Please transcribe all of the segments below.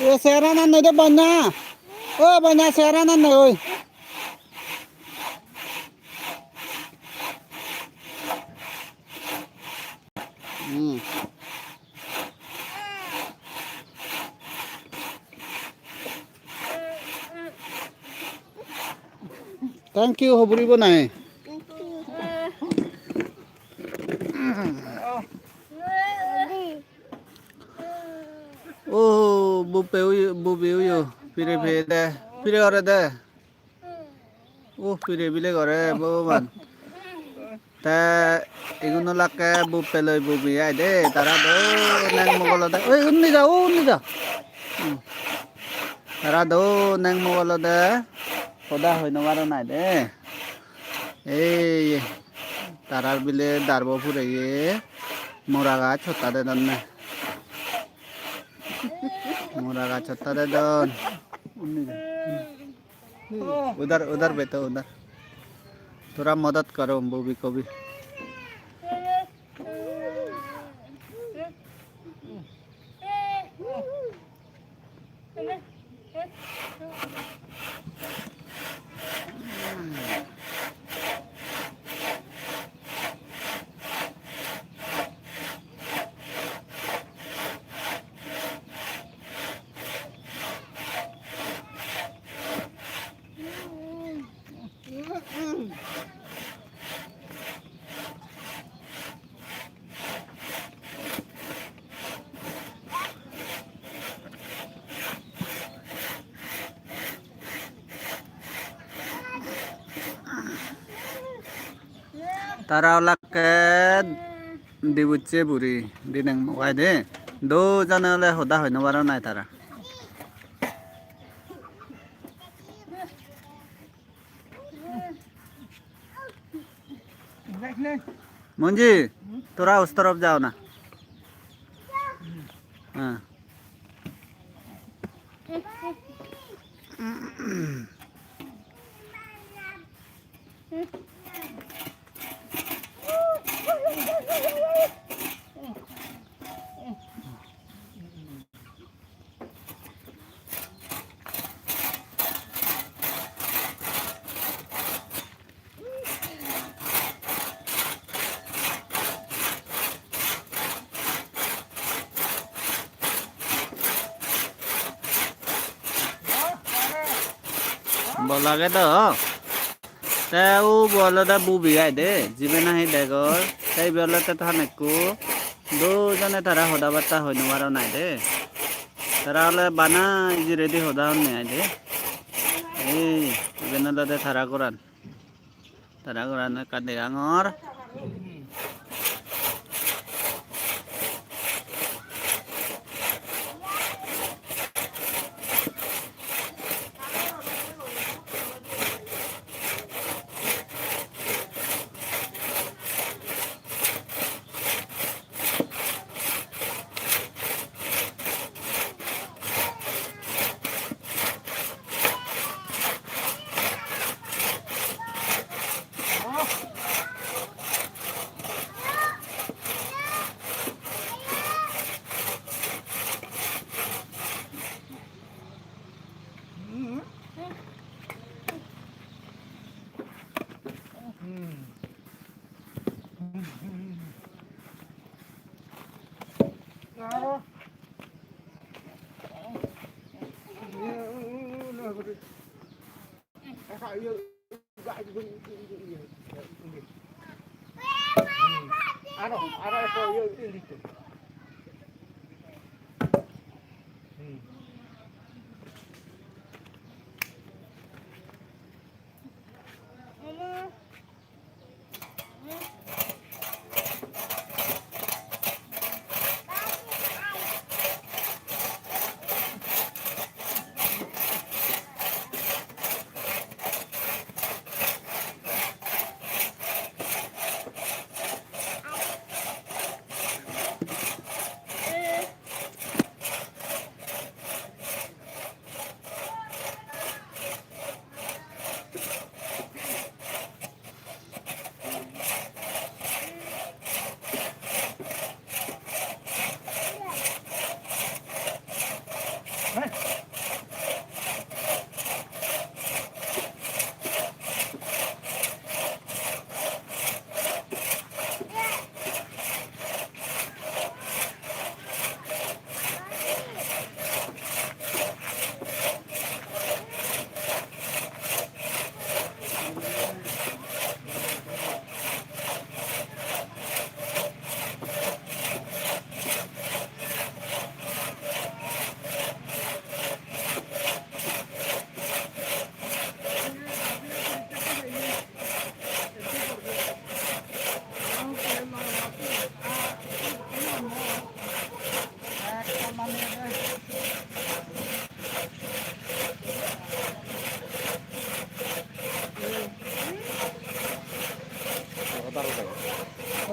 Siaran này đấy bọn nha. Ôi bọn nhà siaran này ơi. Thank you hoburi bo này. Oh, bu beu yo. Pire pire de. Pire ore de. Oh, pire bile gore bo man. Ta eguno lakke bu peloi bu bi ai de. Tara do nang mogolo de. Oi unni ja. Tara do nang mogolo de. Khoda hoy no maro nai de. Ei tarar bile darbo pure ye. Moraga chota de donne. मोरा छत्ता दे दन उधर उधर बैठो उधर थोड़ा मदद करो booby को भी तारा के दिबुच्चे बुरी दिनंग मगाय दे दो जानले होदा होय नबार नाय तारा मुंजी तोरा उस तरफ जाओ ना हाँ बोला के तो ते उ बोला दा बुबी आइ दे जिबे नाही देगोर तै बोला ते थाने को दो जने तारा होदा बत्ता होय नवारो नाय दे तारा ले बाना इजी रेडी होदा ने आइ दे ए बेनला दे थारा कोरान कादे आंगर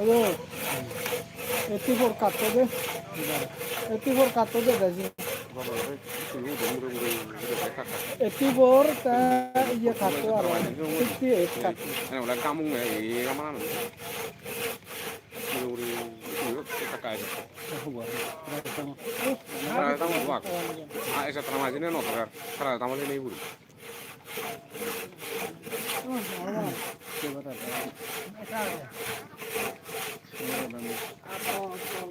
Ayo, 84 kartu deh. 84 kartu deh gaji. 84 ta iya kartu ala. 68 kartu. Ano lang kamu nggak mana nih? Uri kakak aja. Karena tamu buat. Ah, esa trama aja nih no ter. Karena tamu ini ibu.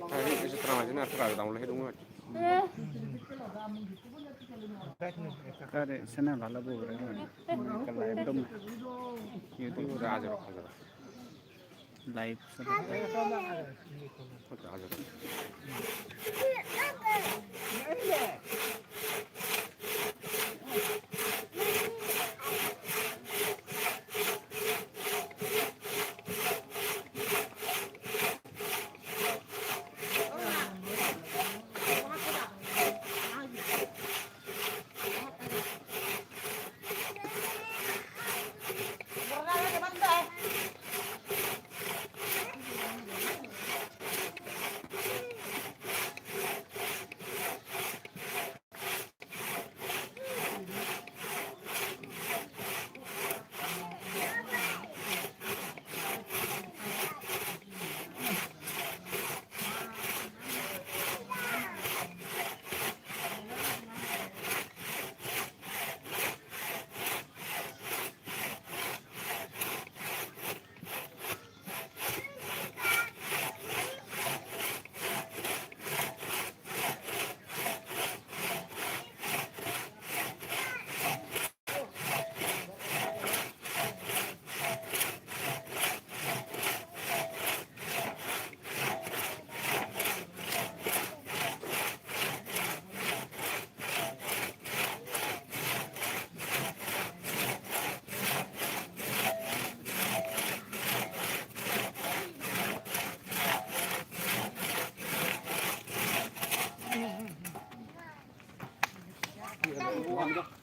Hari esa trama aja nih karena tamu lagi dong. अरे सेना भाला बोल रहे हैं कल एकदम YouTube Udah aja loh, aja. Live सब Udah aja.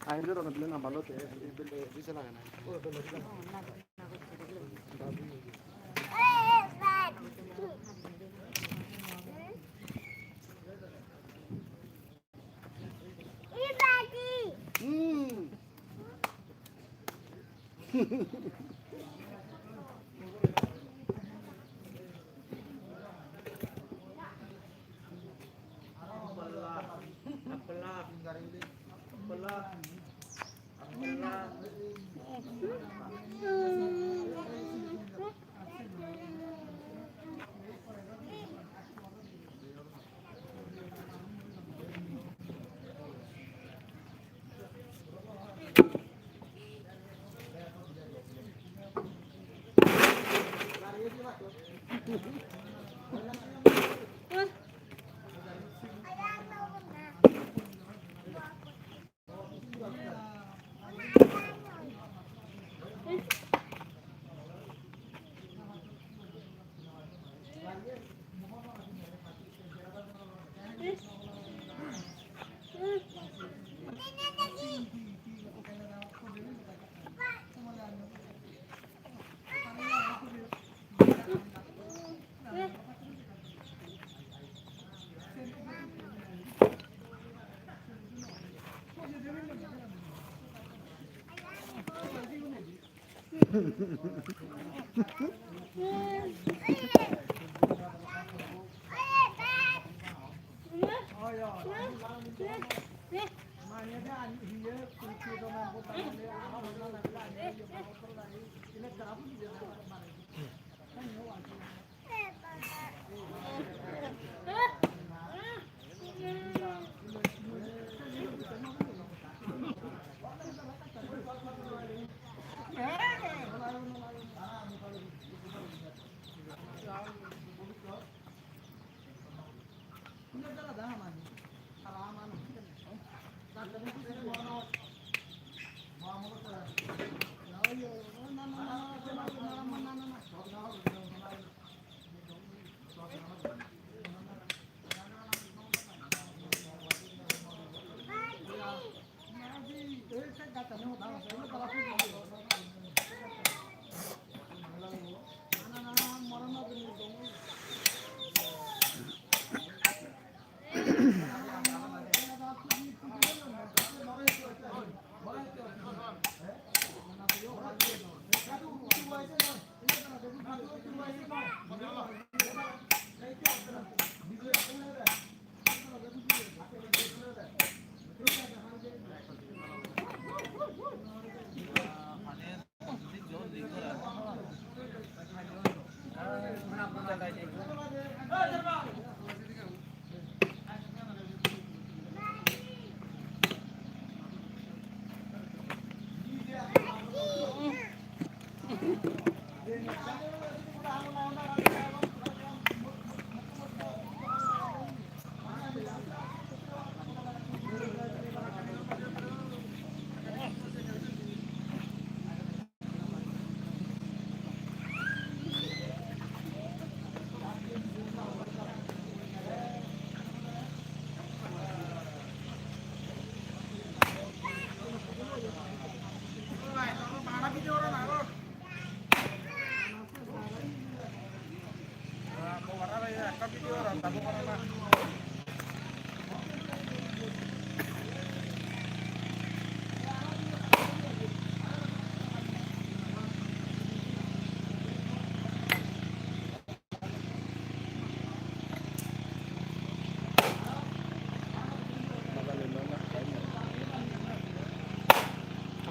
Akhirnya orang beli nama lo teh, di sana kan?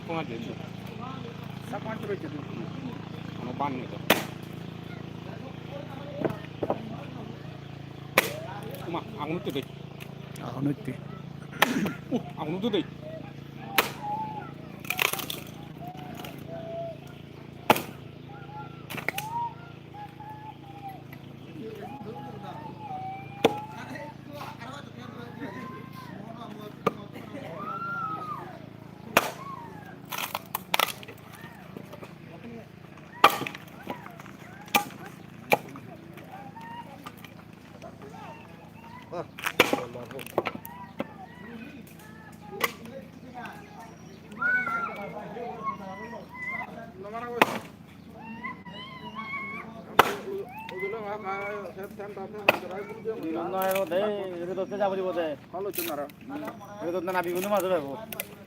Aku ngajin. Sama terus itu. Ano ban nito? Uma, ang nuto deh. Ako nuti. Ang nuto deh.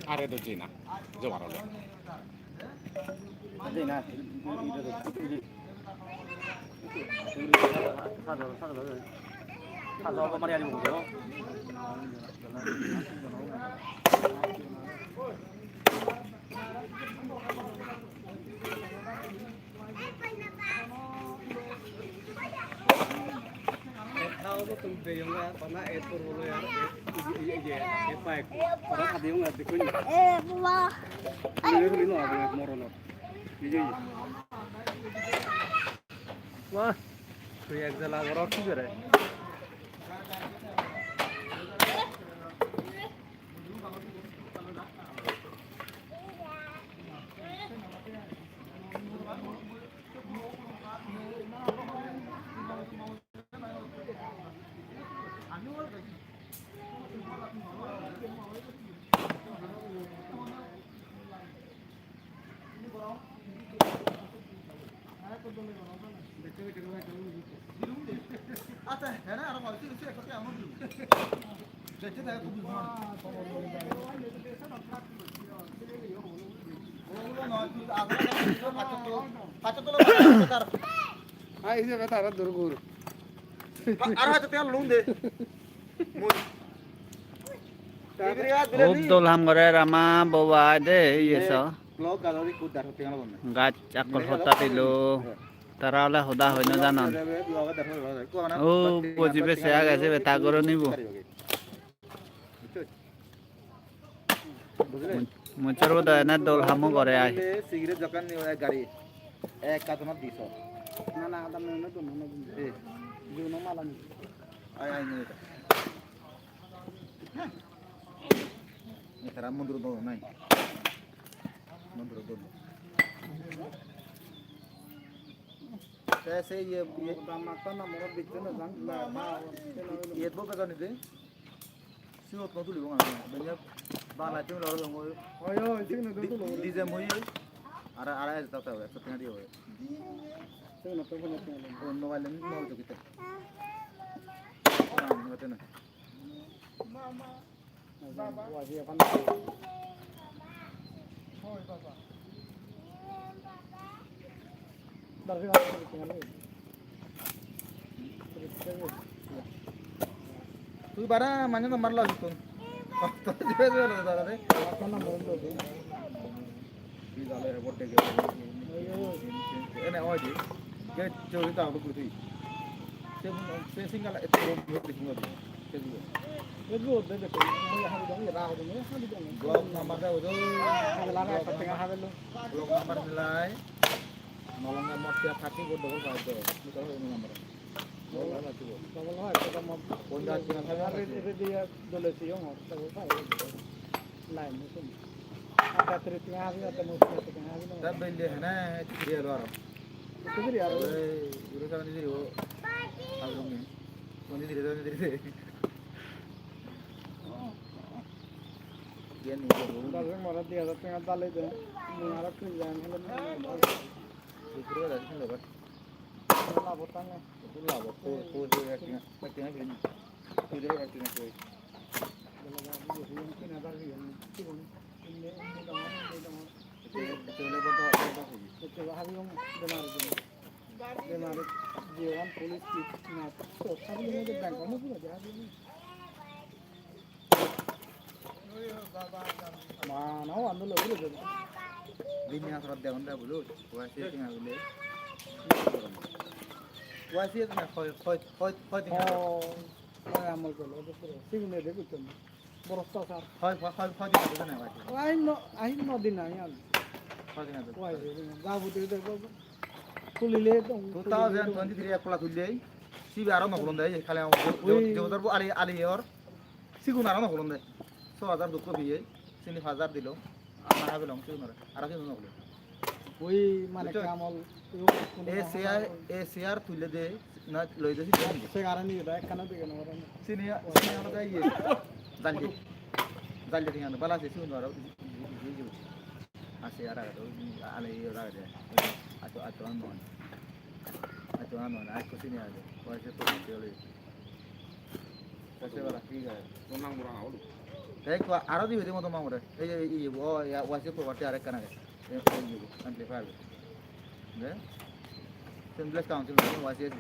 Are do China. Jawara lo. Wah, tuh jala gorok sih bere. আচ্ছা হ্যাঁ না আর বলছি কিছু একটা এমন যেতে থাকে খুব ভালো ওগুলো নয় তুই আগে পাঁচটা তো তার Ay, se ve tara durgur. আর হয়তো তেল লুন দে খুব দোলহাম করে রামা বাবা দে ইয়েছ ব্লগ গ্যালারি কুদ দাঁড় তেল বন্ধ গাছ চাকল হতা দিল তারা হলে হদা হয় না জানান ও বুঝিবে সেয়া গেছে বেতা করে নিব মুচর বোধ না দোলহামও করে আই সিগারেট দোকান গাড়ি এক কাতনা 200 না না আদা না তো না এ জীবন মালানি আই আই নে এটারা মন্দির দো নাই মন্দির দো कैसे ये माता ना मोर बिचन जंग ना ये तो का निदे सिओ तो तुली बंगा बेnya बाला तिम लरो दंगो ओयो सिन दो तुलो डीजे मोई ara ara ta ta setengah dia we सिन तो बने ओ नो वाले नो जो kita ngate na mama baba waji apa na hoy baba dari apa tinggal তুই বারা মানে নাম্বার লাগ তুই তো দিবে দিবে দাদা রে আপনা নাম্বার তো দে তুই জালে রে বটে গে এনে ওই যে কে চোরি তা হবে তুই Se singal itu buat di sini. itu udah deh mau ya habis dong ya ragu dong ya habis dong Blok nomornya itu habis lama setengah habis lo blok nomor nilai nolong nomor tiap hati gue double itu. Ini kalau ini nomor. Boleh lah tuh. kalau lo kita mau Pondok dengan hari itu dia dulu sih yang harus tahu lain itu ada tengah habis atau mau setengah habis Dan beli hana dia luar. itu dia Urusan ini dia. Kalau ini. Ini dia. Dia nih. kalau mau dia tengah tali itu mengarah ke jalan helm Itu ada sini loh, Pak. lah botanya Itu lah, tuh dia acting gini. Itu dia acting itu. mungkin ada yang ini dong Itu lepas tu apa sih? itu habis yang benar jiwan polis di nah so tapi ini udah bank kamu juga jadi mana anu lo dulu Bini yang surat dia unda bulu, wasi tinggal bulu. Wasi itu nak koi tinggal. oh amal ko lo to signe de kutum borosta sar Koi tinggal tu nak wasi. ai no dinaya Koi tinggal tu. wai gabu de ko kulile to 2023 aku lah kulai. Si biar orang nak kulon dah, kalau jauh terbu ali or. Si guna orang nak kulon dah. 6,000 duko biye, sini 1,000 dilo. Ama habe long si guna. Arah sini nak kulon. ওই মানে কামল ACR তুলে দে না লই দে সে কারণে এটা একখানা দিকে না ওরা sini ana da ye dalje tinggal bala se sun waro ACR ada tu ale yo ada deh atau anon aku sini ada wajib tu boleh kasih bala tiga Menang murah awal. kayak ko aro di video moto mamure oh ya wajib tu berarti ada kana amplifier ne 19 council wajib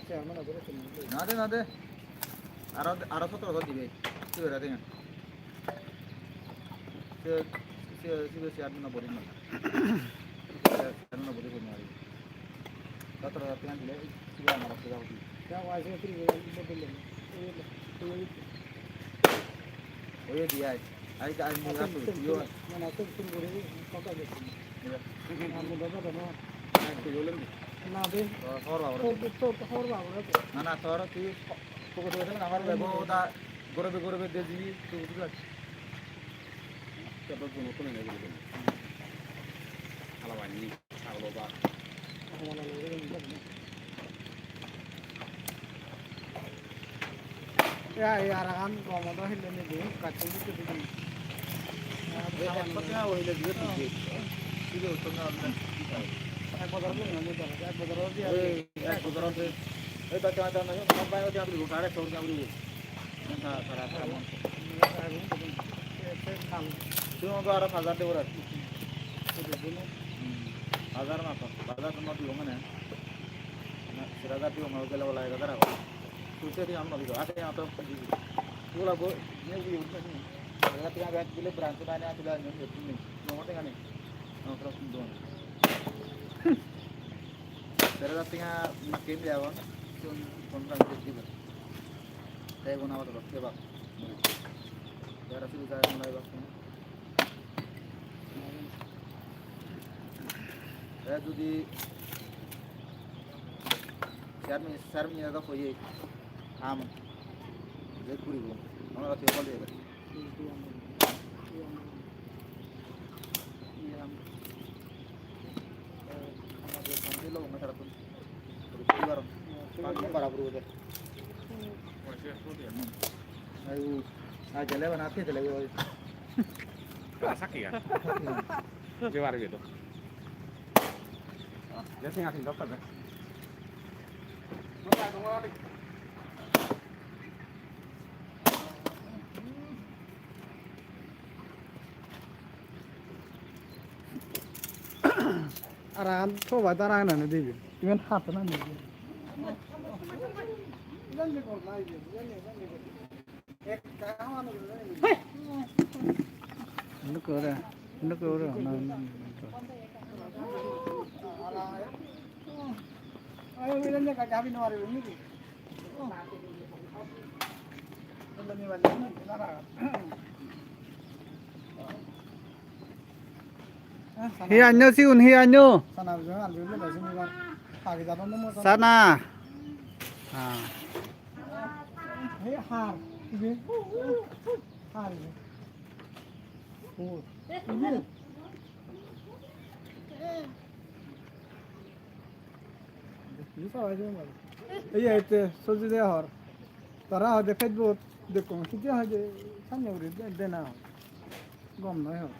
সে আমার ধরে না দে আরো 17 দিবে কি বেরা দেন সে আর না বলি না আর না বলি না 17 টাকা দিলে কি আমার টাকা হবে क्या वाइस में फिर बदल ওই দিয়া আই কা আমি রাখো ইও मैंने तो फिर बोले पका दे हम दादा दादा একটু বলেন ना दे সর বাবা तो और बाबू না না সর তুই পকেটে গেলে আমার ব্যবহারটা গরবে দে দিবি তুই বুঝলা Dapat bunuh pun ini gitu. Kalau wani, kalau loba. ya arakan komodo hilene de kacung itu di একপাশে ওইলে দিবে তুই ঠিক আছে তো না এক বদর বল না বদর এক বদর দিয়ে এক বদরতে এই বাচ্চা মাথা না কোম্পানি ওটা আপনি উঠারে তোর আপনি না সারা সারা তুই তো আর 1000 দেব রাখি 1000 না 1000 তো দিও মানে না 1000 দিও মানে গেলে বলা 1000 হবে তুই তো আমরা দিও আতে তো পুরো গো নিয়ে দিও Dengan tengah banyak pilih berantem aja sudah nyuruh ini, nomor tengah nih, terus doang. Terus tengah makin dia kan, cuma kontrak gitu. Saya guna apa terus, coba. Saya rasa bisa mulai waktu. Saya tuh di share ada koi am, jadi kuriku, orang kata apa dia? Lo masalah pun keluar pagi para buru deh ayo aja lewat nanti deh lewat Sakit ya? Jawar gitu. Dia sih ngasih dokter deh. arakan coba tarangan ane debi dengan hat na ne Look at Ayo bilang dia kagak habis nawar ini. Lebih banyak ini, sekarang. Hi anyo siun hi anyo. Sana juga ambil dulu dari sini kan. Pagi zaman itu mau Sana. Ah. Ini har. Ini. Har ini. Ini. Bisa aja mas. Iya itu soalnya dia har. Tara ada Facebook dekung. Kita aja sana udah dena. Gom nih har.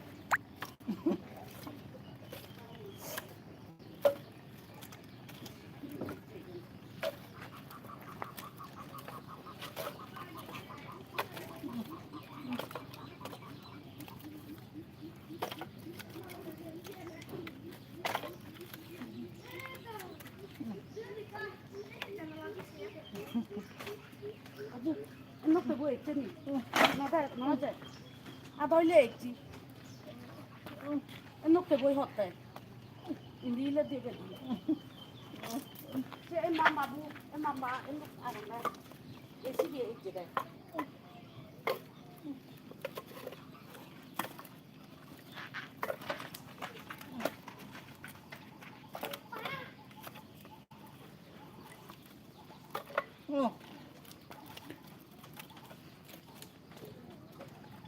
아주 이렇게 뭐 있더니 맞아 아돌려 있지 이렇게 뭐 했대 인디라 되게 제 엄마 이렇게 알아나 예시게 있지 돼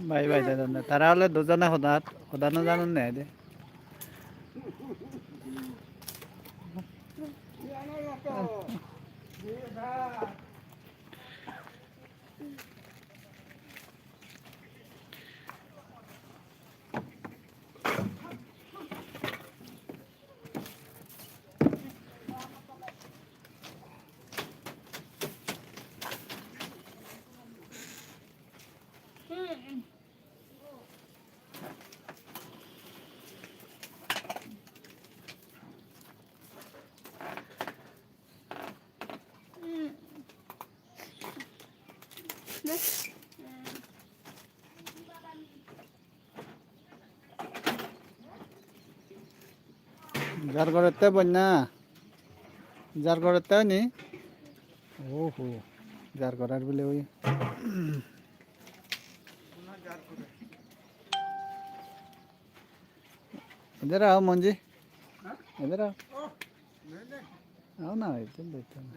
bye bye দাদা তারা হলে দুজনে সদানো জানো নাই দে যার ঘরেতে বন্যা যার ঘরেতে নি ওহো যার ঘরের বলে ওই इधर आओ मंजी इधर आओ आओ ना इधर बैठो ना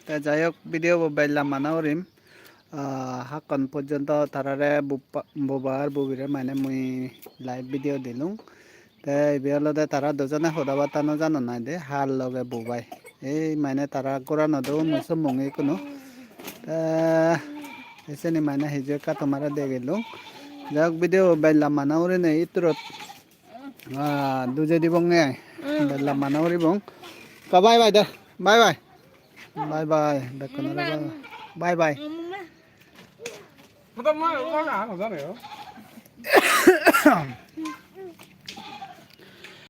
তা যাই হোক ভিডিও বাইলাম মানা করিম হাকন পর্যন্ত তারারে বুবা আর বুবিরে মানে মুই লাইভ ভিডিও দিলুম তে বিয়ালতে তারা দুজনে সদা বাতা জানো নাই দে হার লগে বুবাই এই মানে তারা করা নদৌ মুসম মঙি কোনো এসে নি মানে হিজে কা তোমারা দে গেলুম যাই হোক ভিডিও বাইলাম মানা করি নেই ইতরত দুজে দিবং নে বাইলাম মানা করিবং বাই বাই দে বাই বাই বাই বাই দেখুন bye bye Betul mah, enggak ada ya.